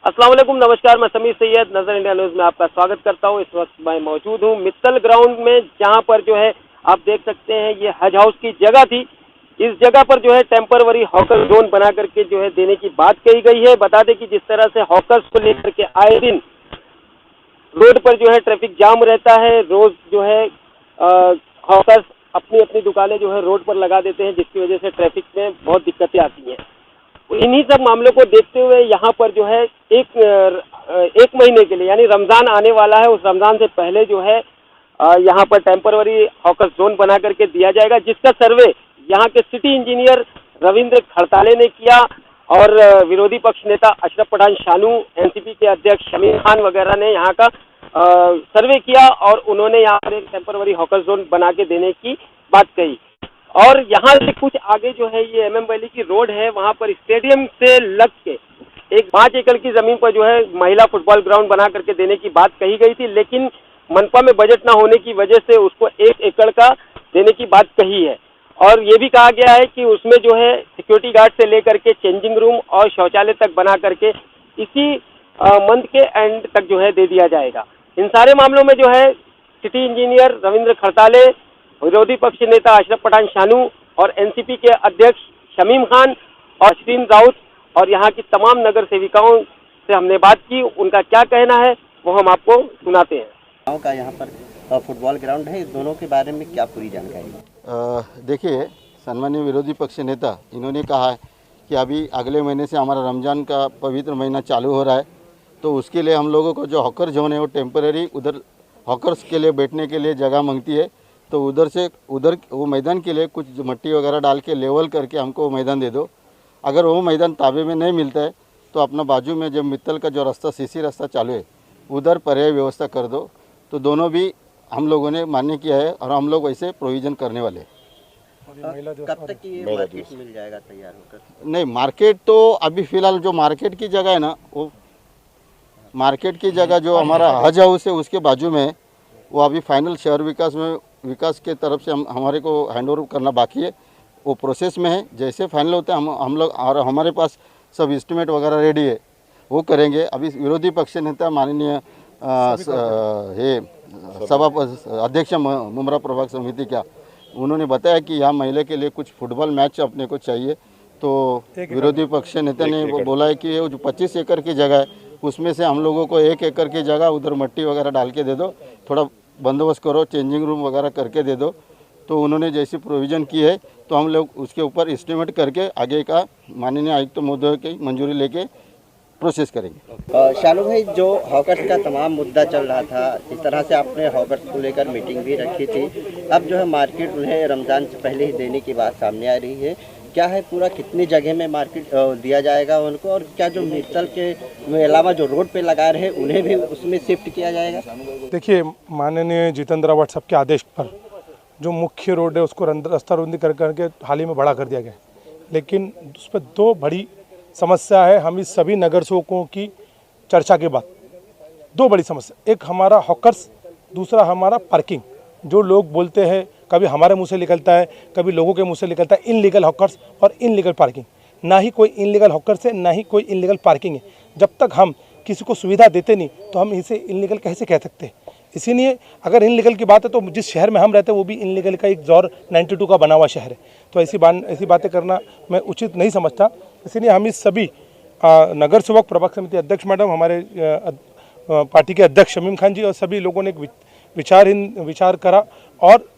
अस्सलाम वालेकुम, नमस्कार। मैं समीर सैयद नजर इंडिया न्यूज में आपका स्वागत करता हूं। इस वक्त मैं मौजूद हूं मित्तल ग्राउंड में, जहां पर जो है आप देख सकते हैं ये हज हाउस की जगह थी। इस जगह पर जो है टेम्परवरी हॉकर जोन बना करके जो है देने की बात कही गई है। बता दें कि जिस तरह से हॉकर्स को लेकर के आए दिन रोड पर जो है ट्रैफिक जाम रहता है, रोज जो है हॉकर्स अपनी अपनी दुकानें जो है रोड पर लगा देते हैं, जिसकी वजह से ट्रैफिक में बहुत दिक्कतें आती हैं। इन्हीं सब मामलों को देखते हुए यहाँ पर जो है एक महीने के लिए, यानी रमज़ान आने वाला है, उस रमज़ान से पहले जो है यहाँ पर टेम्परवरी हॉकर जोन बना करके दिया जाएगा, जिसका सर्वे यहाँ के सिटी इंजीनियर रविंद्र खड़ताले ने किया और विरोधी पक्ष नेता अशरफ पठान शानू, एनसीपी के अध्यक्ष शमीम खान वगैरह ने यहाँ का सर्वे किया और उन्होंने यहाँ पर एक टेम्परवरी हॉकर जोन बना के देने की बात कही। और यहाँ से कुछ आगे जो है ये MM वैली की रोड है, वहाँ पर स्टेडियम से लग के एक 5 एकड़ की जमीन पर जो है महिला फुटबॉल ग्राउंड बना करके देने की बात कही गई थी, लेकिन मनपा में बजट ना होने की वजह से उसको 1 एकड़ का देने की बात कही है। और ये भी कहा गया है कि उसमें जो है सिक्योरिटी गार्ड से लेकर के चेंजिंग रूम और शौचालय तक बना करके इसी मंथ के एंड तक जो है दे दिया जाएगा। इन सारे मामलों में जो है सिटी इंजीनियर रविंद्र खड़ताले, विरोधी पक्ष नेता अशरफ पठान शानू और एनसीपी के अध्यक्ष शमीम खान और शरीन राउत और यहाँ की तमाम नगर सेविकाओं से हमने बात की। उनका क्या कहना है वो हम आपको सुनाते हैं। गाँव का यहाँ पर फुटबॉल ग्राउंड है, इस दोनों के बारे में क्या पूरी जानकारी? देखिए, सम्मानीय विरोधी पक्ष नेता इन्होंने कहा है कि अभी अगले महीने से हमारा रमज़ान का पवित्र महीना चालू हो रहा है, तो उसके लिए हम लोगों को जो हॉकर जोन है वो टेम्पररी उधर हॉकर्स के लिए बैठने के लिए जगह मांगती है, तो उधर वो मैदान के लिए कुछ मट्टी वगैरह डाल के लेवल करके हमको वो मैदान दे दो। अगर वो मैदान ताबे में नहीं मिलता है तो अपना बाजू में जो मित्तल का जो रास्ता सीसी रास्ता चालू है उधर पर्याय व्यवस्था कर दो। तो दोनों भी हम लोगों ने मान्य किया है और हम लोग वैसे प्रोविज़न करने वाले हैं। कब तक ये मार्केट मिल जाएगा तैयार होकर? नहीं, मार्केट तो अभी फ़िलहाल जो मार्केट की जगह है ना, वो मार्केट की जगह जो हमारा हज हाउस है उसके बाजू में, वो अभी फाइनल शहर विकास के तरफ से हमारे को हैंडओवर करना बाकी है, वो प्रोसेस में है। जैसे फाइनल होता है हम लोग, और हमारे पास सब एस्टिमेट वगैरह रेडी है, वो करेंगे। अभी विरोधी पक्ष नेता माननीय अध्यक्ष मुमरा प्रभाग समिति क्या उन्होंने बताया कि यहाँ महिला के लिए कुछ फुटबॉल मैच अपने को चाहिए, तो विरोधी पक्ष नेता ने बोला है कि वो जो 25 एकड़ की जगह है उसमें से हम लोगों को 1 एकड़ की जगह उधर मट्टी वगैरह डाल के दे दो, थोड़ा बंदोबस्त करो, चेंजिंग रूम वगैरह करके दे दो। तो उन्होंने जैसी प्रोविज़न की है तो हम लोग उसके ऊपर एस्टिमेट करके आगे का माननीय आयुक्त महोदय की मंजूरी लेके प्रोसेस करेंगे। शानू भाई, जो हॉकर्स का तमाम मुद्दा चल रहा था, इस तरह से आपने हॉकर्स को लेकर मीटिंग भी रखी थी, अब जो है मार्केट उन्हें रमज़ान से पहले ही देने की बात सामने आ रही है। क्या है पूरा कितनी जगह में मार्केट दिया जाएगा उनको, और क्या जो मित्तल के अलावा जो रोड पे लगा रहे उन्हें भी उसमें शिफ्ट किया जाएगा? देखिए, माननीय जितेंद्र रावत साहब के आदेश पर जो मुख्य रोड है उसको रास्ता रुंदी करके हाल ही में बड़ा कर दिया गया, लेकिन उस पर 2 बड़ी समस्या है। हम इस सभी नगर सेवकों की चर्चा के बाद 2 बड़ी समस्या, एक हमारा हॉकर्स, दूसरा हमारा पार्किंग। जो लोग बोलते हैं, कभी हमारे मुंह से निकलता है, कभी लोगों के मुंह से निकलता है, इनलीगल हॉकर्स और इनलीगल पार्किंग। ना ही कोई इनलीगल हॉकर्स है, ना ही कोई इनलीगल पार्किंग है। जब तक हम किसी को सुविधा देते नहीं तो हम इसे इनलीगल कैसे कह सकते हैं? इसीलिए अगर इनलीगल की बात है तो जिस शहर में हम रहते हैं वो भी इनलीगल का एक दौर 92 का बना हुआ शहर है, तो ऐसी बातें करना मैं उचित नहीं समझता। इसीलिए हम इस सभी नगर सेवक, प्रभाग समिति अध्यक्ष मैडम, हमारे पार्टी के अध्यक्ष शमीम खान जी और सभी लोगों ने एक विचार करा और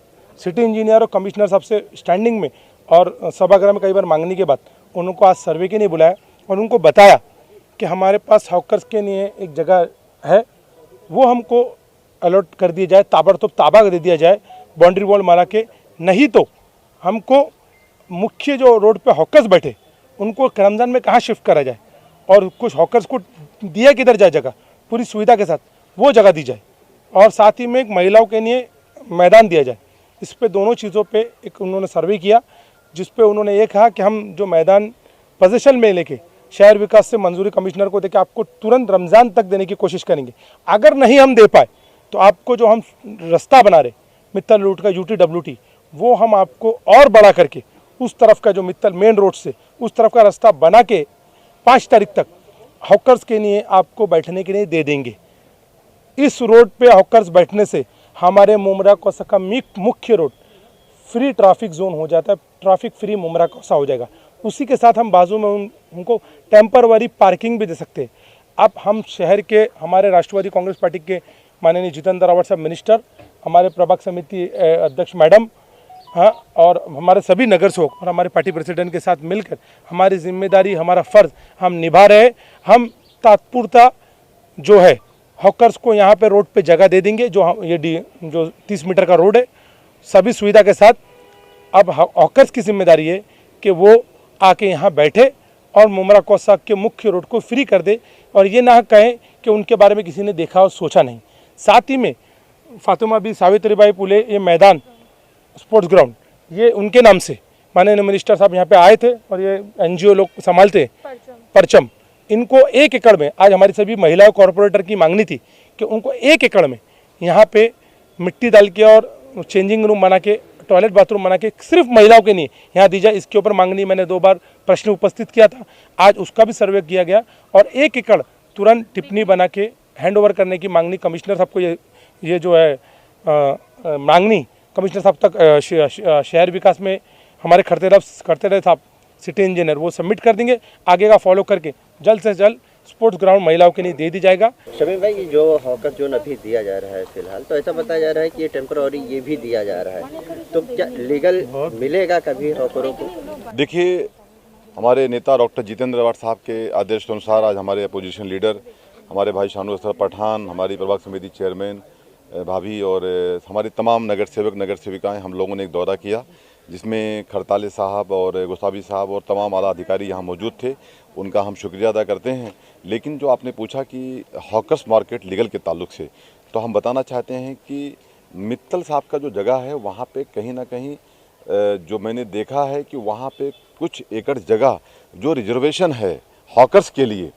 सिटी इंजीनियर और कमिश्नर साहब से स्टैंडिंग में और सभागृह में कई बार मांगने के बाद उनको आज सर्वे के लिए बुलाया और उनको बताया कि हमारे पास हॉकर्स के लिए एक जगह है, वो हमको अलॉट कर दिया जाए, ताबड़तोड़ ताबा दे दिया जाए बाउंड्री वॉल मारा के। नहीं तो हमको मुख्य जो रोड पे हॉकर्स बैठे उनको रमज़ान में कहाँ शिफ्ट करा जाए और कुछ हॉकर्स को दिया किधर जाए जगह, पूरी सुविधा के साथ वो जगह दी जाए, और साथ ही में एक महिलाओं के लिए मैदान दिया जाए। इस पे दोनों चीज़ों पे एक उन्होंने सर्वे किया, जिस पे उन्होंने ये कहा कि हम जो मैदान पोजीशन में लेके शहर विकास से मंजूरी कमिश्नर को देके आपको तुरंत रमज़ान तक देने की कोशिश करेंगे। अगर नहीं हम दे पाए तो आपको जो हम रास्ता बना रहे मित्तल रूट का UTWT, वो हम आपको और बड़ा करके उस तरफ का जो मित्तल मेन रोड से उस तरफ का रास्ता बना के 5 तारीख तक हॉकर्स के लिए आपको बैठने के लिए दे देंगे। इस रोड पे हॉकर्स बैठने से हमारे मुमरा कौसा का मुख्य रोड फ्री ट्रैफिक जोन हो जाता है, ट्रैफिक फ्री मुमरा कौसा हो जाएगा। उसी के साथ हम बाजू में उनको टेम्परवरी पार्किंग भी दे सकते हैं। अब हम शहर के हमारे राष्ट्रवादी कांग्रेस पार्टी के माननीय जितेंद्र रावत साहब मिनिस्टर, हमारे प्रभाग समिति अध्यक्ष मैडम, हाँ, और हमारे सभी नगर सेवक और हमारे पार्टी प्रेसिडेंट के साथ मिलकर हमारी जिम्मेदारी, हमारा फ़र्ज़ हम निभा रहे हैं। हम तत्पूर्वता जो है हॉकर्स को यहाँ पे रोड पे जगह दे देंगे। जो 30 मीटर का रोड है सभी सुविधा के साथ। अब हॉकर्स की जिम्मेदारी है कि वो आके यहाँ बैठे और मुमरा कौसा के मुख्य रोड को फ्री कर दे, और ये ना कहें कि उनके बारे में किसी ने देखा और सोचा नहीं। साथ ही में फातिमा बी सावित्रीबाई फुले ये मैदान स्पोर्ट्स ग्राउंड ये उनके नाम से माननीय मिनिस्टर साहब यहाँ पे आए थे और ये NGO लोग संभालते परचम, इनको 1 एकड़ में, आज हमारी सभी महिला कॉरपोरेटर की मांगनी थी कि उनको 1 एकड़ में यहाँ पे मिट्टी डाल के और चेंजिंग रूम बना के, टॉयलेट बाथरूम बना के सिर्फ महिलाओं के लिए यहाँ दी जाए। इसके ऊपर मांगनी मैंने 2 बार प्रश्न उपस्थित किया था, आज उसका भी सर्वे किया गया और 1 एकड़ तुरंत टिप्पणी बना के हैंड ओवर करने की मांगनी कमिश्नर साहब को ये जो है मांगनी कमिश्नर साहब तक शहर विकास में हमारे करते रहे साहब सिटी इंजीनियर वो सबमिट कर देंगे। आगे का फॉलो करके जल्द से जल्द स्पोर्ट्स ग्राउंड महिलाओं के लिए दे दी जाएगा। शमीम भाई, ये जो हॉकर जोन अभी दिया जा रहा है फिलहाल, तो ऐसा बताया जा रहा है कि ये टेम्पररी ये भी दिया जा रहा है, तो क्या लीगल मिलेगा कभी हॉकरों को? देखिए, हमारे नेता डॉक्टर जितेंद्र रावत साहब के आदेश के अनुसार आज हमारे अपोजिशन लीडर हमारे भाई शानू अख्तर पठान, हमारी प्रभाग समिति चेयरमैन भाभी और हमारे तमाम नगर सेवक नगर सेविकाएँ, हम लोगों ने एक दौरा किया जिसमें खड़ताले साहब और गुस्तावी साहब और तमाम आला अधिकारी यहाँ मौजूद थे। उनका हम शुक्रिया अदा करते हैं। लेकिन जो आपने पूछा कि हॉकर्स मार्केट लीगल के ताल्लुक से, तो हम बताना चाहते हैं कि मित्तल साहब का जो जगह है वहाँ पे कहीं ना कहीं जो मैंने देखा है कि वहाँ पे कुछ एकड़ जगह जो रिजर्वेशन है हॉकर्स के लिए,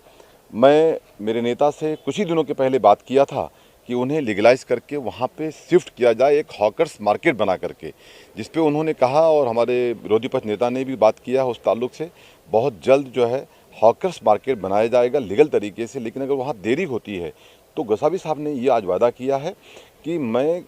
मैं मेरे नेता से कुछ ही दिनों के पहले बात किया था कि उन्हें लीगलाइज करके वहाँ पे शिफ्ट किया जाए, एक हॉकर्स मार्केट बना करके, जिस पे उन्होंने कहा और हमारे विरोधी पक्ष नेता ने भी बात किया है उस ताल्लुक से, बहुत जल्द जो है हॉकर्स मार्केट बनाया जाएगा लीगल तरीके से। लेकिन अगर वहाँ देरी होती है तो गोसावी साहब ने ये आज वादा किया है कि मैं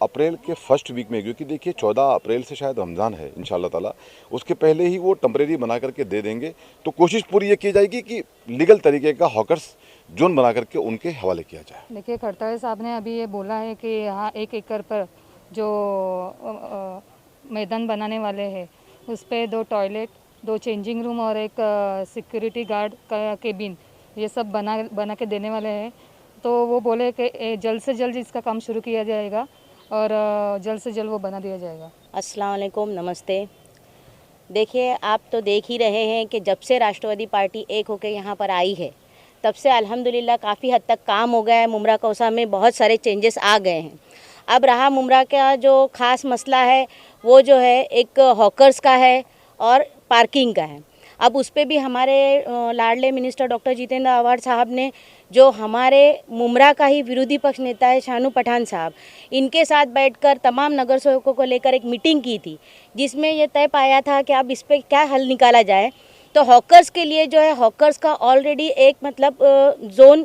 अप्रैल के फर्स्ट वीक में, क्योंकि देखिए 14 अप्रैल से शायद रमज़ान है इंशाल्लाह ताला, उसके पहले ही वो टेम्परेरी बना करके दे देंगे। तो कोशिश पूरी ये की जाएगी कि लीगल तरीके का हॉकर्स जोन बना करके उनके हवाले किया जाए। देखिए, खड़ताले साहब ने अभी ये बोला है कि यहाँ 1 एकड़ पर जो मैदान बनाने वाले हैं उस पर 2 टॉयलेट, 2 चेंजिंग रूम और एक सिक्योरिटी गार्ड का केबिन ये सब बना के देने वाले हैं। तो वो बोले कि जल्द से जल्द इसका काम शुरू किया जाएगा और जल्द से जल्द वो बना दिया जाएगा। अस्सलाम वालेकुम, नमस्ते। देखिए, आप तो देख ही रहे हैं कि जब से राष्ट्रवादी पार्टी एक होकर यहाँ पर आई है तब से अल्हम्दुलिल्लाह काफ़ी हद तक काम हो गया है। मुमरा कौसा में बहुत सारे चेंजेस आ गए हैं। अब रहा मुमरा का जो ख़ास मसला है वो जो है एक हॉकर्स का है और पार्किंग का है। अब उस पर भी हमारे लाडले मिनिस्टर डॉक्टर जितेंद्र रावत साहब ने, जो हमारे मुमरा का ही विरोधी पक्ष नेता है शानू पठान साहब, इनके साथ बैठकर तमाम नगर सेवकों को लेकर एक मीटिंग की थी जिसमें यह तय पाया था कि अब इस पर क्या हल निकाला जाए। तो हॉकर्स के लिए जो है हॉकर्स का ऑलरेडी एक मतलब जोन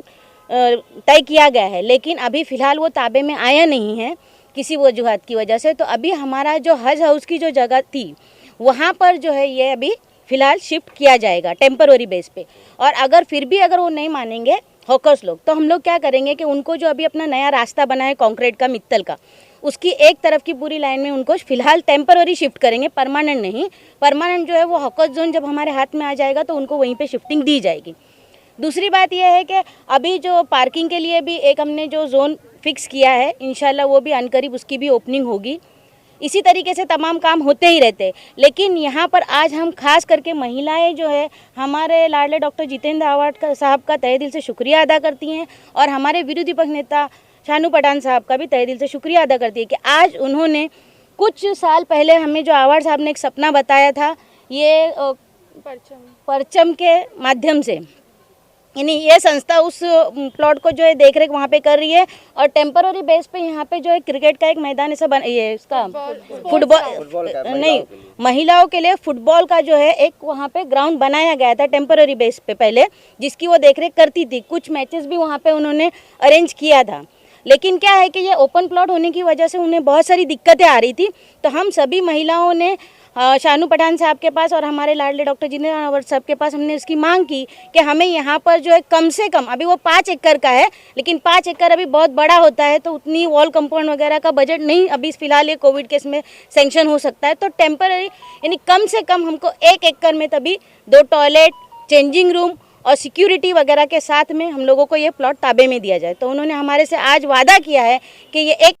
तय किया गया है, लेकिन अभी फ़िलहाल वो ताबे में आया नहीं है किसी वजूहत की वजह से। तो अभी हमारा जो हज हाउस की जो जगह थी वहाँ पर जो है ये अभी फ़िलहाल शिफ्ट किया जाएगा टेम्पररी बेस पे। और अगर फिर भी अगर वो नहीं मानेंगे हॉकर्स लोग, तो हम लोग क्या करेंगे कि उनको जो अभी अपना नया रास्ता बना है कंक्रीट का मित्तल का, उसकी एक तरफ की पूरी लाइन में उनको फ़िलहाल टेम्पररी शिफ्ट करेंगे, परमानेंट नहीं। परमानेंट जो है वो हॉकर्स जोन जब हमारे हाथ में आ जाएगा तो उनको वहीं पे शिफ्टिंग दी जाएगी। दूसरी बात यह है कि अभी जो पार्किंग के लिए भी एक हमने जो जोन फिक्स किया है, इंशाल्लाह वो भी अनकरीब उसकी भी ओपनिंग होगी। इसी तरीके से तमाम काम होते ही रहते हैं। लेकिन यहाँ पर आज हम खास करके महिलाएं जो है हमारे लाडले डॉक्टर जितेंद्र रावत साहब का तहे दिल से शुक्रिया अदा करती हैं और हमारे विरोधी पक्ष नेता शानू पठान साहब का भी तहे दिल से शुक्रिया अदा करती है कि आज उन्होंने कुछ साल पहले हमें जो आवाड़ साहब ने एक सपना बताया था, ये परचम के माध्यम से यानी ये संस्था उस प्लॉट को जो है देख रेख वहाँ पे कर रही है और टेम्पररी बेस पे यहाँ पे जो है क्रिकेट का एक मैदान ऐसा ये इसका फुटबॉल नहीं, महिलाओं के लिए फुटबॉल का जो है एक वहाँ पे ग्राउंड बनाया गया था टेम्पररी बेस पे पहले, जिसकी वो देख रेख करती थी। कुछ मैचेस भी वहाँ पे उन्होंने अरेंज किया था। लेकिन क्या है कि ये ओपन प्लॉट होने की वजह से उन्हें बहुत सारी दिक्कतें आ रही थी। तो हम सभी महिलाओं ने शानू पठान साहब के पास और हमारे लाडले डॉक्टर जितेंद्र साहब के पास हमने इसकी मांग की कि हमें यहाँ पर जो है कम से कम, अभी वो 5 एकड़ का है, लेकिन 5 एकड़ अभी बहुत बड़ा होता है तो उतनी वॉल कंपाउंड वगैरह का बजट नहीं अभी फिलहाल ये कोविड केस में सेंक्शन हो सकता है। तो टेम्पररी यानी कम से कम हमको 1 एकड़ में तभी 2 टॉयलेट, चेंजिंग रूम और सिक्योरिटी वगैरह के साथ में हम लोगों को ये प्लॉट ताबे में दिया जाए। तो उन्होंने हमारे से आज वादा किया है कि ये 1